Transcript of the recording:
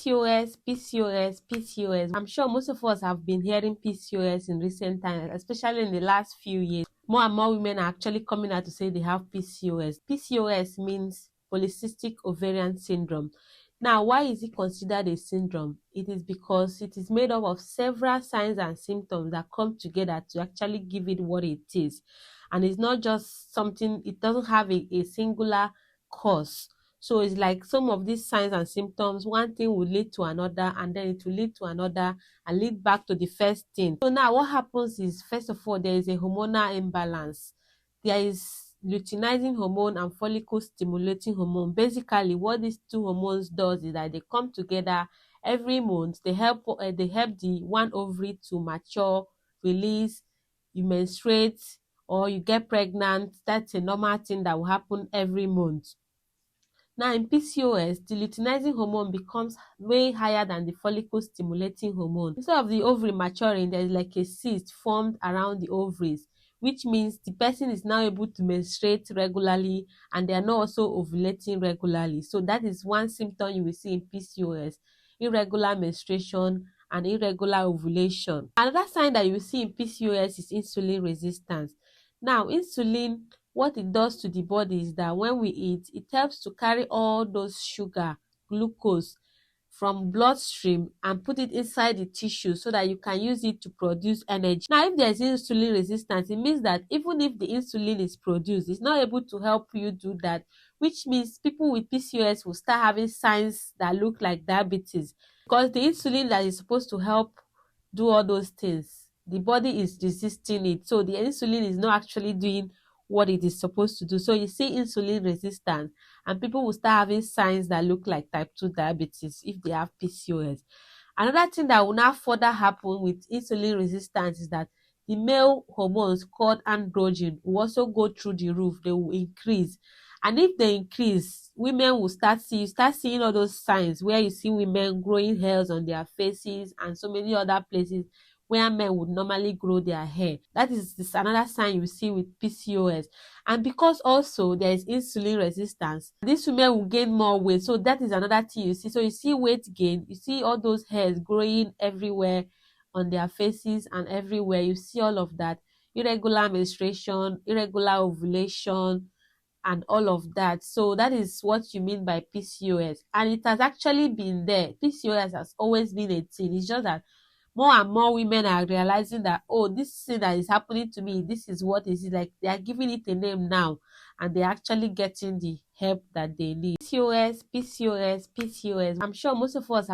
PCOS, PCOS, PCOS. I'm sure most of us have been hearing PCOS in recent times, especially in the last few years. More and more women are actually coming out to say they have PCOS. PCOS means polycystic ovarian syndrome. Now, why is it considered a syndrome? It is because it is made up of several signs and symptoms that come together to actually give it what it is. And it's not just something, it doesn't have a singular cause. So it's like some of these signs and symptoms, one thing will lead to another, and then it will lead to another and lead back to the first thing. So now what happens is, first of all, there is a hormonal imbalance. There is luteinizing hormone and follicle stimulating hormone. Basically, what these two hormones does is that they come together every month. They help the one ovary to mature, release, you menstruate, or you get pregnant. That's a normal thing that will happen every month. Now, in PCOS, the luteinizing hormone becomes way higher than the follicle stimulating hormone. Instead of the ovary maturing, there is like a cyst formed around the ovaries, which means the person is now able to menstruate regularly and they are not also ovulating regularly. So that is one symptom you will see in PCOS: irregular menstruation and irregular ovulation. Another sign that you will see in PCOS is insulin resistance. Now, insulin, what it does to the body is that when we eat, it helps to carry all those sugar, glucose, from bloodstream and put it inside the tissue so that you can use it to produce energy. Now, if there is insulin resistance, it means that even if the insulin is produced, it's not able to help you do that, which means people with PCOS will start having signs that look like diabetes, because the insulin that is supposed to help do all those things, the body is resisting it. So the insulin is not actually doing what it is supposed to do. So you see insulin resistance, and people will start having signs that look like type 2 diabetes if they have PCOS. Another thing that will now further happen with insulin resistance is that the male hormones called androgen will also go through the roof. They will increase. And if they increase, women will start seeing all those signs where you see women growing hairs on their faces and so many other places where men would normally grow their hair. That is another sign you see with PCOS. And because also there is insulin resistance, these women will gain more weight. So that is another thing you see. So you see weight gain, you see all those hairs growing everywhere on their faces and everywhere. You see all of that. Irregular menstruation, irregular ovulation, and all of that. So that is what you mean by PCOS. And it has actually been there. PCOS has always been a thing. It's just that more and more women are realizing that, oh, this thing that is happening to me, this is what it is. Like, they are giving it a name now, and they're actually getting the help that they need. PCOS, PCOS, PCOS. I'm sure most of us